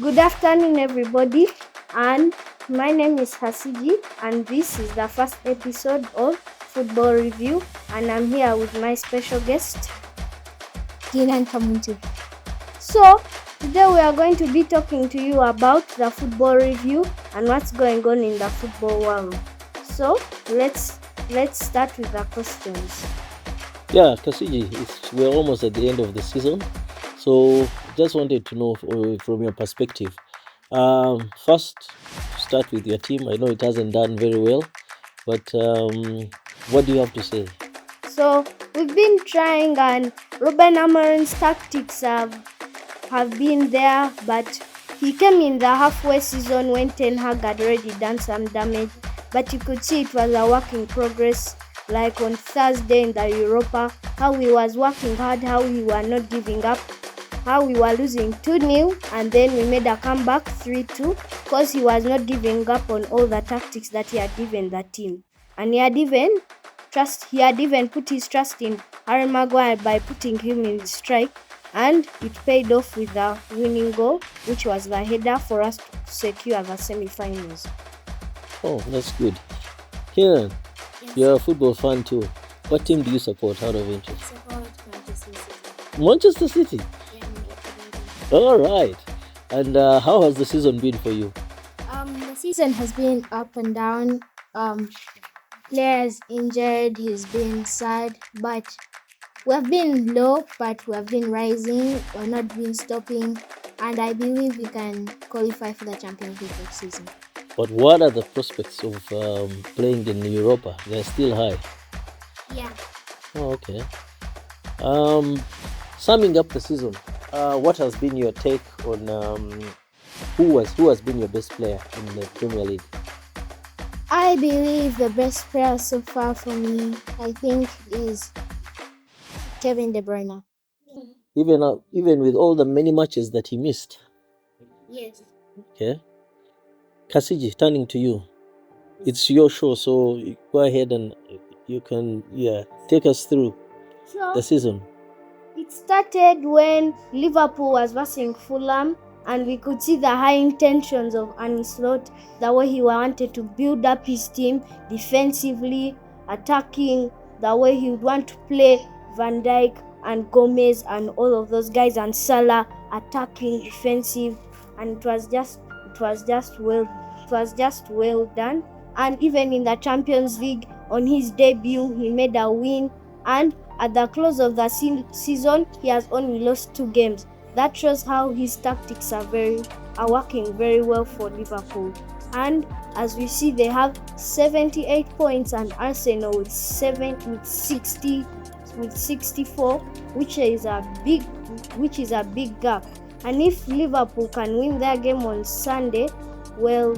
Good afternoon, everybody, and my name is Kasigi, and this is the first episode of Football Review, and I'm here with my special guest, Ginan Kamuntu. So, today we are going to be talking to you about the Football Review and what's going on in the football world. So, let's start with the questions. Yeah, Kasigi, we're almost at the end of the season, so just wanted to know from your perspective. First, start with your team. I know it hasn't done very well, but what do you have to say? So, we've been trying, and Ruben Amorim's tactics have been there, but he came in the halfway season when Ten Hag had already done some damage, but you could see it was a work in progress. Like on Thursday in the Europa, how he was working hard, how we were not giving up, how we were losing 2-0, and then we made a comeback 3-2 because he was not giving up on all the tactics that he had given the team. And he had even put his trust in Harry Maguire by putting him in the strike, and it paid off with the winning goal, which was the header for us to secure the semi-finals. Oh, that's good. Here, you're a football fan too. What team do you support out of interest? Support Manchester City. Manchester City? Yeah, All right. And how has the season been for you? the season has been up and down. Players injured, he's been sad, but we have been low, but we have been rising. We're not been stopping, and I believe we can qualify for the Champions League next season. But what are the prospects of playing in Europa? They're still high. Yeah. Oh, okay. Summing up the season, what has been your take on who has been your best player in the Premier League? I believe the best player so far for me, I think, is Kevin De Bruyne. Even with all the many matches that he missed. Yes. Okay. Kasigi, turning to you. It's your show, so go ahead and you can take us through the season. It started when Liverpool was versing Fulham, and we could see the high intentions of Arne Slot, the way he wanted to build up his team defensively, attacking, the way he would want to play Van Dijk and Gomez and all of those guys, and Salah attacking, defensive, and it was just well done. And even in the Champions League, on his debut, he made a win, and at the close of the season, he has only lost 2 games. That shows how his tactics are working very well for Liverpool. And as we see, they have 78 points, and Arsenal with 64, which is a big gap. And if Liverpool can win their game on Sunday, well,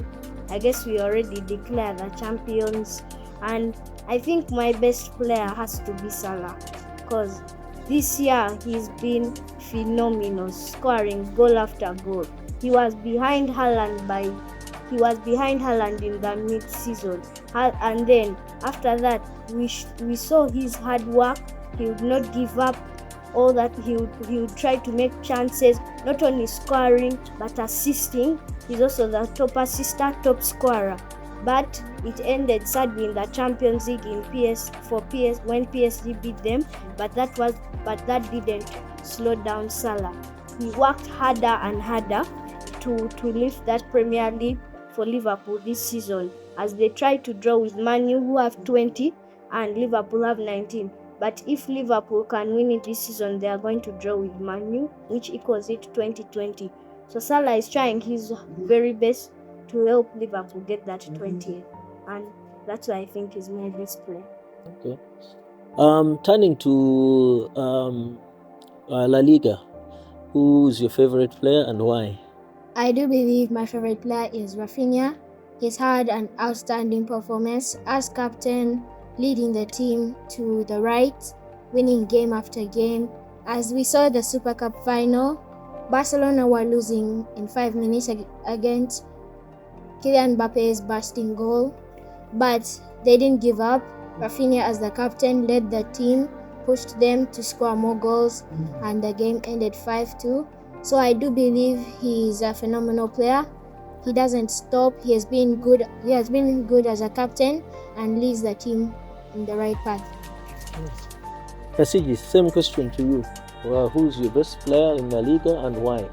I guess we already declare the champions. And I think my best player has to be Salah, because this year he's been phenomenal, scoring goal after goal. He was behind Haaland in the mid-season, and then after that we saw his hard work. He would not give up. All that he would try to make chances, not only scoring but assisting. He's also the top assister, top scorer. But it ended sadly in the Champions League when PSG beat them. But that didn't slow down Salah. He worked harder and harder to lift that Premier League for Liverpool this season, as they try to draw with Man U, who have 20 and Liverpool have 19. But if Liverpool can win it this season, they are going to draw with Man U, which equals it 2020. So Salah is trying his very best to help Liverpool get that 20th, and that's why I think is my best player. Okay. Turning to La Liga, who's your favorite player and why? I do believe my favorite player is Rafinha. He's had an outstanding performance as captain, leading the team to the right, winning game after game. As we saw the Super Cup final, Barcelona were losing in 5 minutes against Kylian Mbappe's bursting goal, but they didn't give up. Rafinha, as the captain, led the team, pushed them to score more goals, and the game ended 5-2. So I do believe he's a phenomenal player. He doesn't stop. He has been good as a captain and leads the team in the right path. Kasigi, same question to you. Who's your best player in La Liga and why?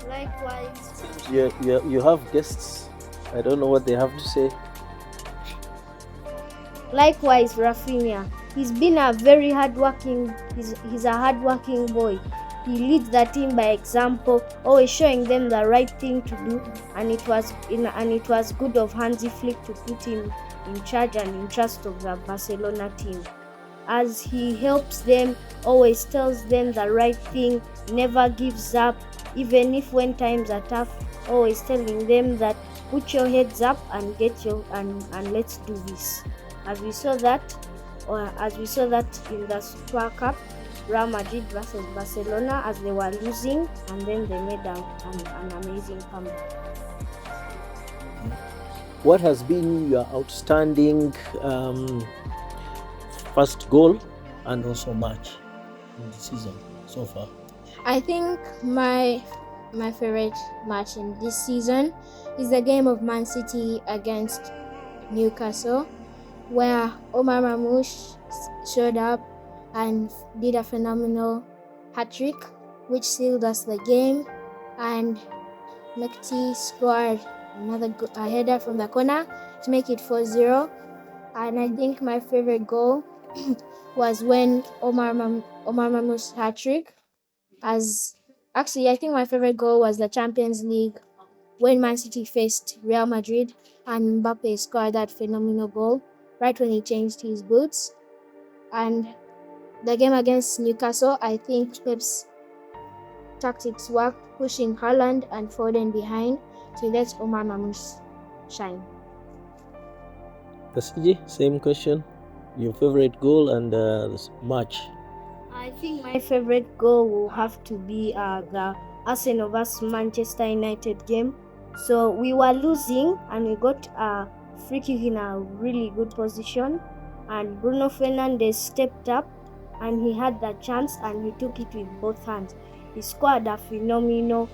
Likewise, You have guests. I don't know what they have to say. likewise, Rafinha. He's been a very hardworking. He's a hardworking boy. He leads the team by example, always showing them the right thing to do. And it was good of Hansi Flick to put him in charge and in trust of the Barcelona team, as he helps them, always tells them the right thing, never gives up, even if when times are tough, always telling them that put your heads up and and let's do this. As we saw that in the Super Cup, Real Madrid versus Barcelona, as they were losing, and then they made an amazing comeback. What has been your outstanding first goal and also match in the season so far? I think my favorite match in this season is the game of Man City against Newcastle, where Omar Mamouche showed up and did a phenomenal hat-trick, which sealed us the game, and Mekti scored a header from the corner to make it 4-0. And I think my favorite goal was when Omar Mamouche's hat-trick. I think my favorite goal was the Champions League when Man City faced Real Madrid and Mbappe scored that phenomenal goal right when he changed his boots. And the game against Newcastle, I think Pep's tactics worked, pushing Haaland and Foden behind to let Omar Mamouche shine. Kasigi, same question. Your favorite goal and match? I think my favorite goal will have to be the Arsenal vs Manchester United game. So we were losing and we got a free kick in a really good position, and Bruno Fernandes stepped up and he had the chance and he took it with both hands. He scored a phenomenal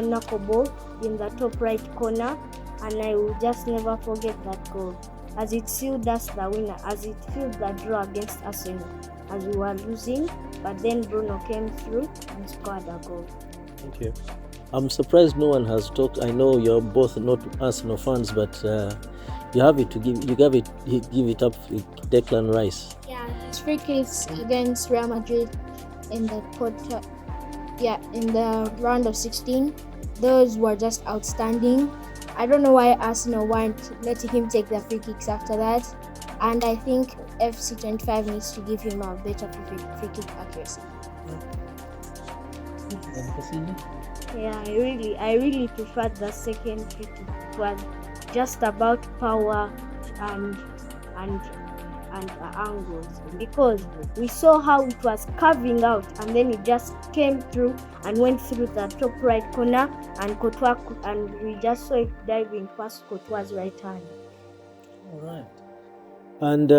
knuckle ball in the top right corner, and I will just never forget that goal, as it sealed us the winner, as it sealed the draw against Arsenal, as we were losing, but then Bruno came through and scored a goal. Thank you. I'm surprised no one has talked. I know you're both not Arsenal fans, but you have it to give. You give it up with Declan Rice. Yeah, his free kicks against Real Madrid in the in the round of 16, those were just outstanding. I don't know why Arsenal weren't letting him take the free kicks after that, and I think FC25 needs to give him a better free kick accuracy. Yeah, I really preferred the second free kick. It was just about power and angles, because we saw how it was carving out, and then it just came through and went through the top right corner, and Courtois, and we just saw it diving past Courtois' right hand. All right. And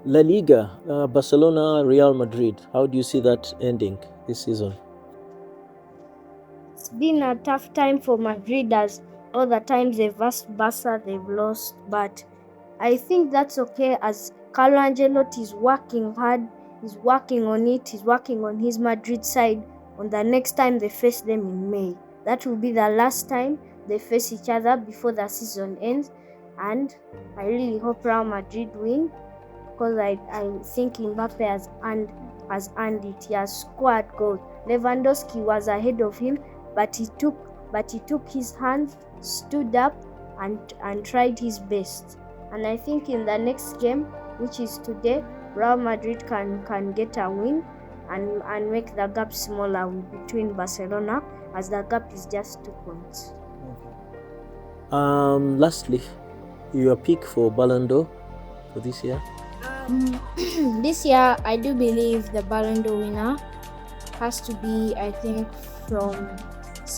La Liga, Barcelona, Real Madrid. How do you see that ending this season? It's been a tough time for Madrid, as all the times they've versed Barca, they've lost, but I think that's okay, as Carlo Ancelotti is working hard. He's working on it. He's working on his Madrid side. On the next time they face them in May, that will be the last time they face each other before the season ends. And I really hope Real Madrid win, because I think Mbappe has earned it. He has scored goals. Lewandowski was ahead of him, but he took his hands, stood up, and tried his best. And I think in the next game, which is today, Real Madrid can get a win and make the gap smaller between Barcelona, as the gap is just 2 points. Lastly, your pick for Ballon d'Or for this year? This year, I do believe the Ballon d'Or winner has to be, I think, from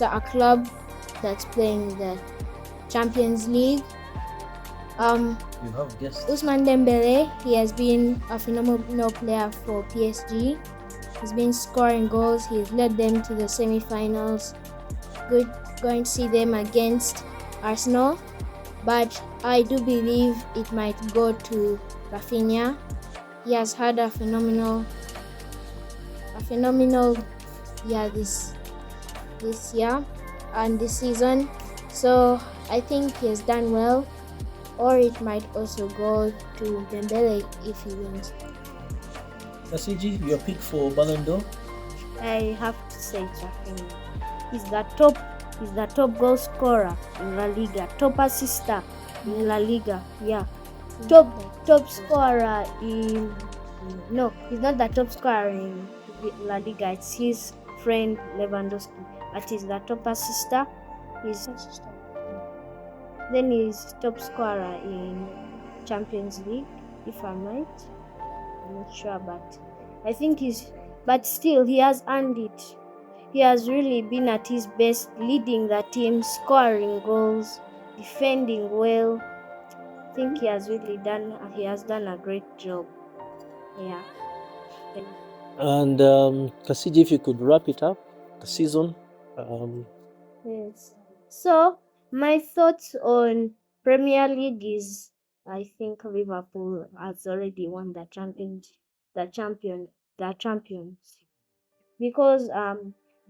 a club that's playing the Champions League. You have guessed. Ousmane Dembele, he has been a phenomenal player for PSG, He's been scoring goals. He's led them to the semi-finals. Good going to see them against Arsenal. But I do believe it might go to Rafinha. He has had a phenomenal year this year and this season. So I think he has done well. Or it might also go to Dembele if he wins. Kasigi, your pick for Ballon d'Or? I have to say Rafinha. He's the top goal scorer in La Liga, top assister in La Liga. Yeah. Top scorer in no, he's not the top scorer in La Liga. It's his friend Lewandowski. But he's the top assister. Then he's top scorer in Champions League, if I'm right. I'm not sure, but I think but still he has earned it. He has really been at his best, leading the team, scoring goals, defending well. I think he has done a great job. Yeah. And Kasigi, if you could wrap it up, the season. Yes. So my thoughts on Premier League is I think Liverpool has already won the champions because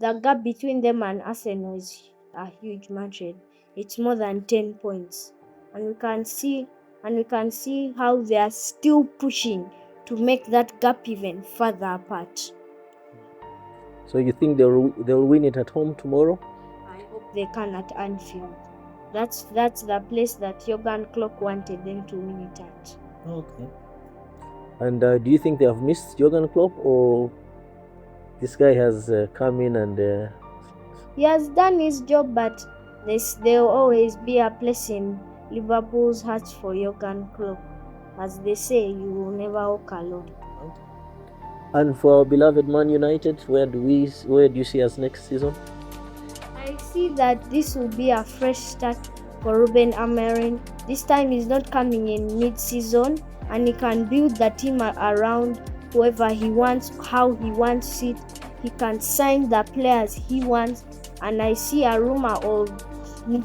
the gap between them and Arsenal is a huge margin. It's more than 10 points, and we can see how they are still pushing to make that gap even further apart. So you think they'll win it at home tomorrow? I hope they can at Anfield. That's the place that Jurgen Klopp wanted them to win it at. Okay. And do you think they have missed Jurgen Klopp, or this guy has come in and he has done his job, but there will always be a place in Liverpool's hearts for Jurgen Klopp. As they say, you will never walk alone. And for our beloved Man United, where do you see us next season? I see that this will be a fresh start for Ruben Amorim. This time he's not coming in mid-season, and he can build the team around whoever he wants, how he wants it. He can sign the players he wants, and I see a rumor of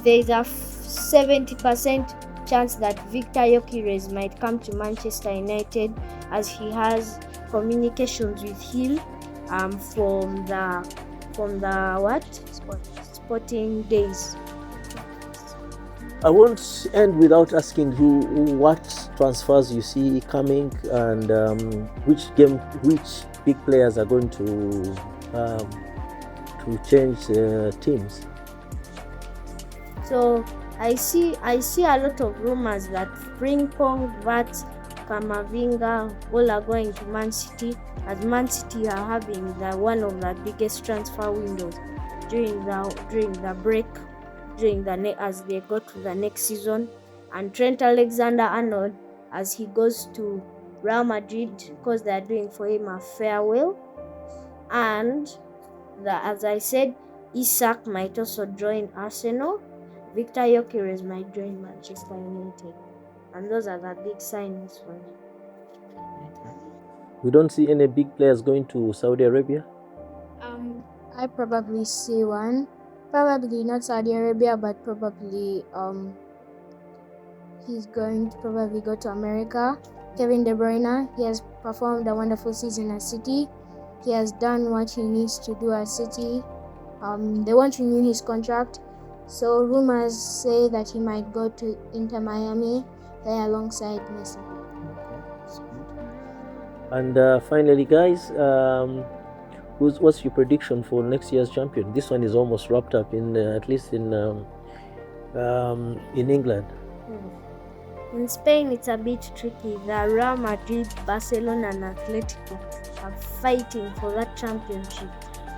there's a 70% chance that Victor Gyökeres might come to Manchester United, as he has communications with him from the sporting days. I won't end without asking you what transfers you see coming, and which big players are going to change teams. So I see a lot of rumors that Frimpong, Vats, Kamavinga all are going to Man City, as Man City are having one of the biggest transfer windows during the break, as they go to the next season. And Trent Alexander-Arnold, as he goes to Real Madrid, because they are doing for him a farewell. And as I said, Isak might also join Arsenal. Victor Gyökeres might join Manchester United. And those are the big signings for him. We don't see any big players going to Saudi Arabia? I probably see one. Probably not Saudi Arabia, but probably he's going to probably go to America. Kevin De Bruyne, he has performed a wonderful season at City. He has done what he needs to do at City. They won't renew his contract, so rumors say that he might go to Inter Miami there alongside Messi. And finally, guys, what's your prediction for next year's champion? This one is almost wrapped up at least in England. In Spain, it's a bit tricky. The Real Madrid, Barcelona, and Atletico are fighting for that championship.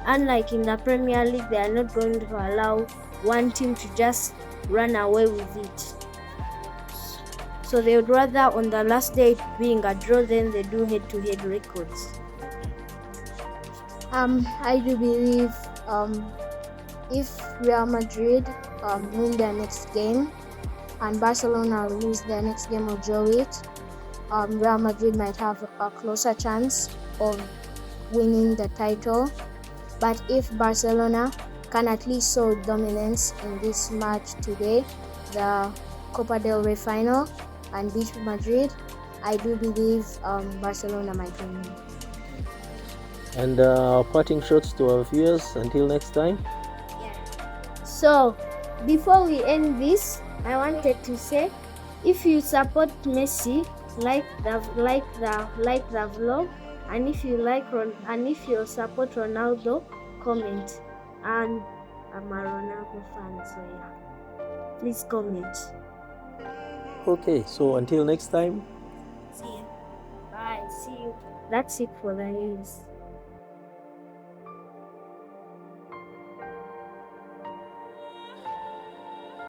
Unlike in the Premier League, they are not going to allow one team to just run away with it. So they would rather, on the last day being a draw, than they do head-to-head records. I do believe if Real Madrid win their next game and Barcelona lose their next game or draw it, Real Madrid might have a closer chance of winning the title. But if Barcelona can at least show dominance in this match today, the Copa del Rey final, and beat Madrid, I do believe Barcelona might win. And parting shots to our viewers until next time. So, before we end this, I wanted to say, if you support Messi, like the vlog, and if you support Ronaldo, comment. And I'm a Ronaldo fan, so yeah, please comment. Okay, so until next time. See you. Bye. See you. That's it for the news.